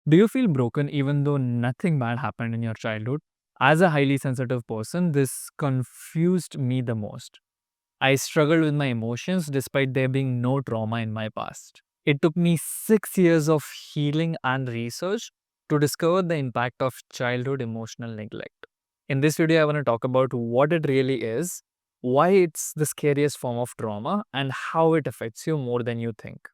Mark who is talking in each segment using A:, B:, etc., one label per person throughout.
A: Do you feel broken even though nothing bad happened in your childhood? As a highly sensitive person, this confused me the most. I struggled with my emotions despite there being no trauma in my past. It took me 6 years of healing and research to discover the impact of childhood emotional neglect. In this video, I want to talk about what it really is, why it's the scariest form of trauma, and how it affects you more than you think.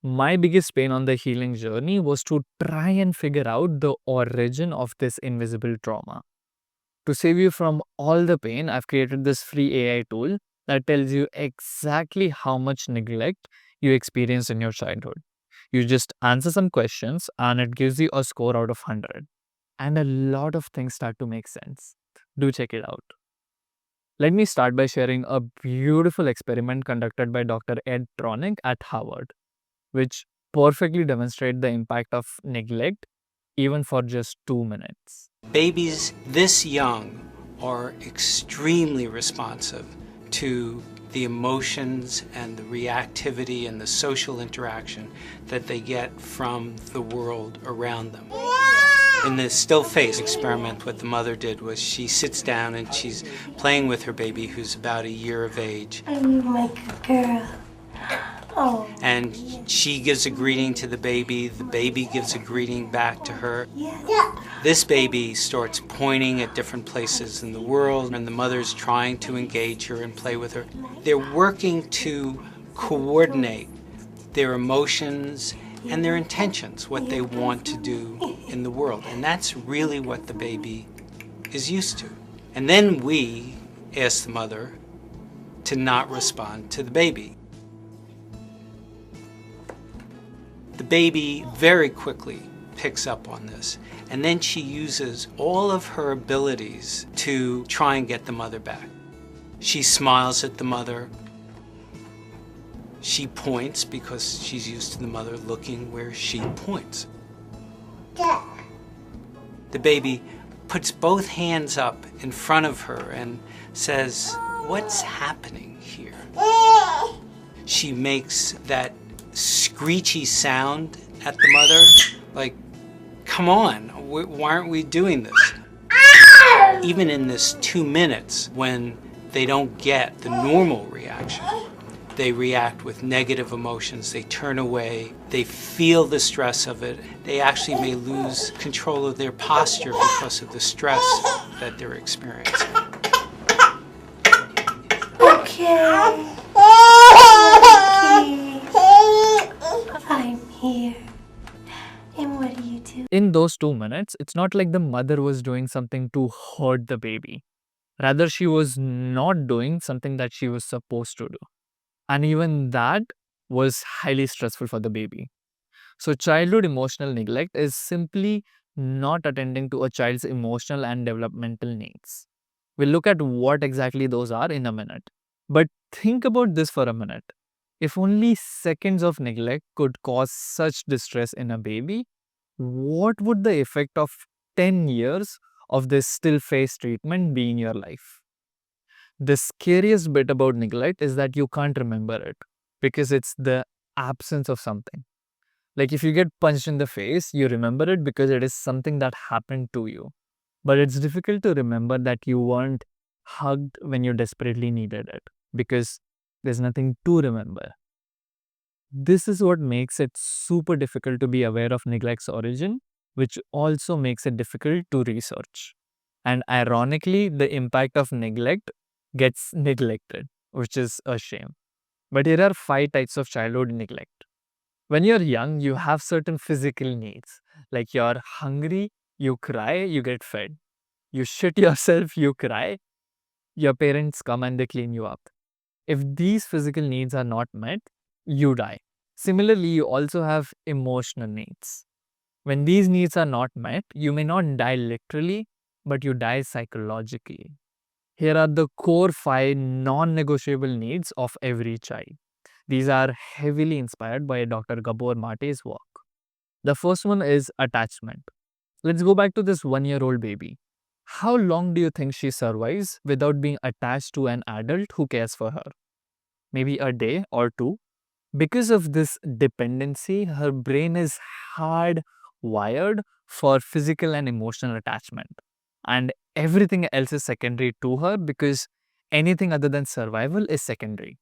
A: My biggest pain on the healing journey was to try and figure out the origin of this invisible trauma. To save you from all the pain, I've created this free AI tool that tells you exactly how much neglect you experienced in your childhood. You just answer some questions and it gives you a score out of 100. And a lot of things start to make sense. Do check it out. Let me start by sharing a beautiful experiment conducted by Dr. Ed Tronick at Harvard, which perfectly demonstrate the impact of neglect even for just 2 minutes.
B: Babies this young are extremely responsive to the emotions and the reactivity and the social interaction that they get from the world around them. In the still face experiment, what the mother did was she sits down and she's playing with her baby who's about a year of age.
C: I'm like a girl. Oh.
B: And she gives a greeting to the baby gives a greeting back to her.
C: Yeah.
B: This baby starts pointing at different places in the world, and the mother's trying to engage her and play with her. They're working to coordinate their emotions and their intentions, what they want to do in the world. And that's really what the baby is used to. And then we ask the mother to not respond to the baby. The baby very quickly picks up on this, and then she uses all of her abilities to try and get the mother back. She smiles at the mother. She points because she's used to the mother looking where she points. The baby puts both hands up in front of her and says, "What's happening here?" She makes that screechy sound at the mother, like, come on, why aren't we doing this? Even in this 2 minutes, when they don't get the normal reaction, they react with negative emotions, they turn away, they feel the stress of it, they actually may lose control of their posture because of the stress that they're experiencing.
C: Okay. I'm here. And what do you do?
A: In those 2 minutes, it's not like the mother was doing something to hurt the baby. Rather, she was not doing something that she was supposed to do. And even that was highly stressful for the baby. So, childhood emotional neglect is simply not attending to a child's emotional and developmental needs. We'll look at what exactly those are in a minute. But think about this for a minute. If only seconds of neglect could cause such distress in a baby, what would the effect of 10 years of this still face treatment be in your life? The scariest bit about neglect is that you can't remember it because it's the absence of something. Like if you get punched in the face, you remember it because it is something that happened to you. But it's difficult to remember that you weren't hugged when you desperately needed it because there's nothing to remember. This is what makes it super difficult to be aware of neglect's origin, which also makes it difficult to research. And ironically, the impact of neglect gets neglected, which is a shame. But here are 5 types of childhood neglect. When you're young, you have certain physical needs, like you're hungry, you cry, you get fed. You shit yourself, you cry, your parents come and they clean you up. If these physical needs are not met, you die. Similarly, you also have emotional needs. When these needs are not met, you may not die literally, but you die psychologically. Here are the core 5 non-negotiable needs of every child. These are heavily inspired by Dr. Gabor Mate's work. The first one is attachment. Let's go back to this 1-year-old baby. How long do you think she survives without being attached to an adult who cares for her? Maybe a day or two. Because of this dependency, her brain is hard wired for physical and emotional attachment. And everything else is secondary to her because anything other than survival is secondary.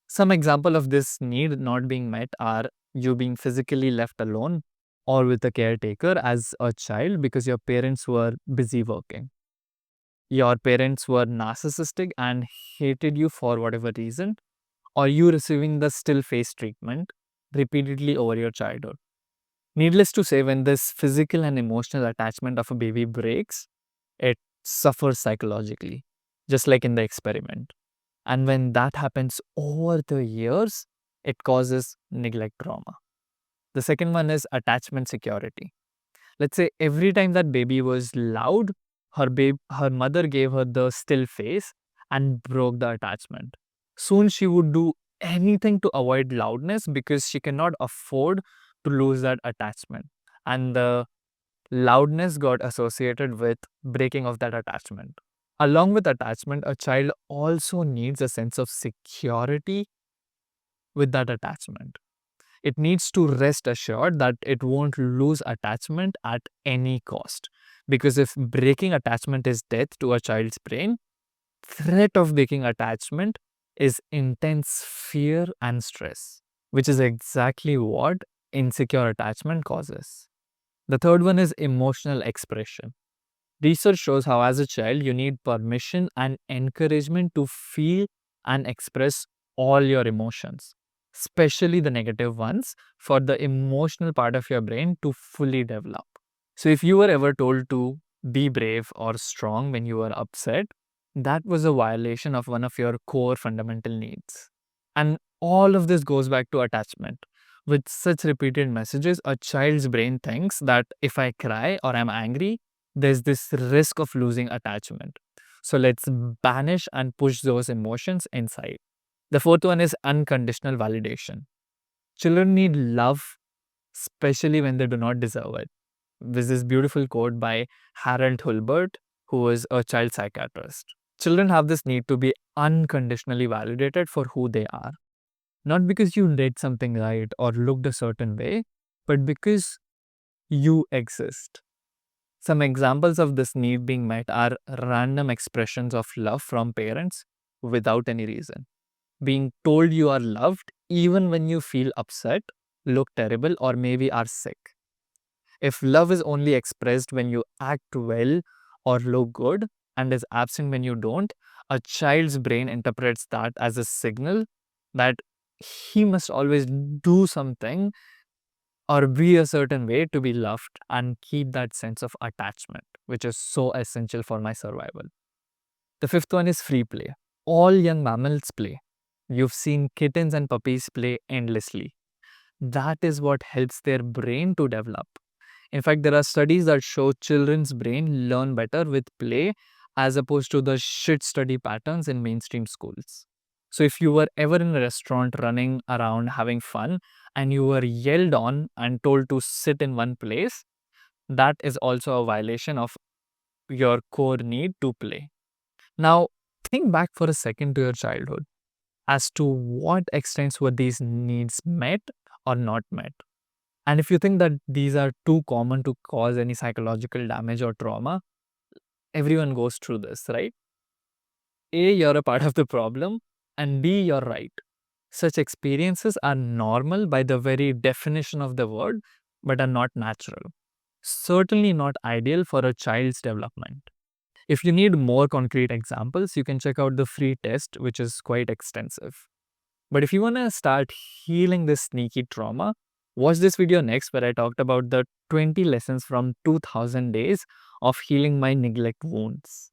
A: Some example of this need not being met are you being physically left alone or with a caretaker as a child because your parents were busy working. Your parents were narcissistic and hated you for whatever reason, or you receiving the still face treatment repeatedly over your childhood. Needless to say, when this physical and emotional attachment of a baby breaks, it suffers psychologically, just like in the experiment. And when that happens over the years, it causes neglect trauma. The second one is attachment security. Let's say every time that baby was loud, her mother gave her the still face and broke the attachment. Soon she would do anything to avoid loudness because she cannot afford to lose that attachment. And the loudness got associated with breaking of that attachment. Along with attachment, a child also needs a sense of security with that attachment. It needs to rest assured that it won't lose attachment at any cost. Because if breaking attachment is death to a child's brain, threat of breaking attachment is intense fear and stress, which is exactly what insecure attachment causes. The third one is emotional expression. Research shows how, as a child, you need permission and encouragement to feel and express all your emotions, especially the negative ones, for the emotional part of your brain to fully develop. So, if you were ever told to be brave or strong when you were upset, that was a violation of one of your core fundamental needs. And all of this goes back to attachment. With such repeated messages, a child's brain thinks that if I cry or I'm angry, there's this risk of losing attachment. So let's banish and push those emotions inside. The fourth one is unconditional validation. Children need love, especially when they do not deserve it. There's this beautiful quote by Harold Hulbert, who was a child psychiatrist. Children have this need to be unconditionally validated for who they are. Not because you did something right or looked a certain way, but because you exist. Some examples of this need being met are random expressions of love from parents without any reason. Being told you are loved even when you feel upset, look terrible, or maybe are sick. If love is only expressed when you act well or look good and is absent when you don't, a child's brain interprets that as a signal that he must always do something or be a certain way to be loved and keep that sense of attachment, which is so essential for my survival. The fifth one is free play. All young mammals play. You've seen kittens and puppies play endlessly. That is what helps their brain to develop. In fact, there are studies that show children's brain learn better with play as opposed to the shit study patterns in mainstream schools. So if you were ever in a restaurant running around having fun and you were yelled on and told to sit in one place, that is also a violation of your core need to play. Now, think back for a second to your childhood as to what extents were these needs met or not met. And if you think that these are too common to cause any psychological damage or trauma, everyone goes through this, right? A, you're a part of the problem, and B, you're right. Such experiences are normal by the very definition of the word, but are not natural. Certainly not ideal for a child's development. If you need more concrete examples, you can check out the free test, which is quite extensive. But if you want to start healing this sneaky trauma, watch this video next where I talked about the 20 lessons from 2000 days of healing my neglect wounds.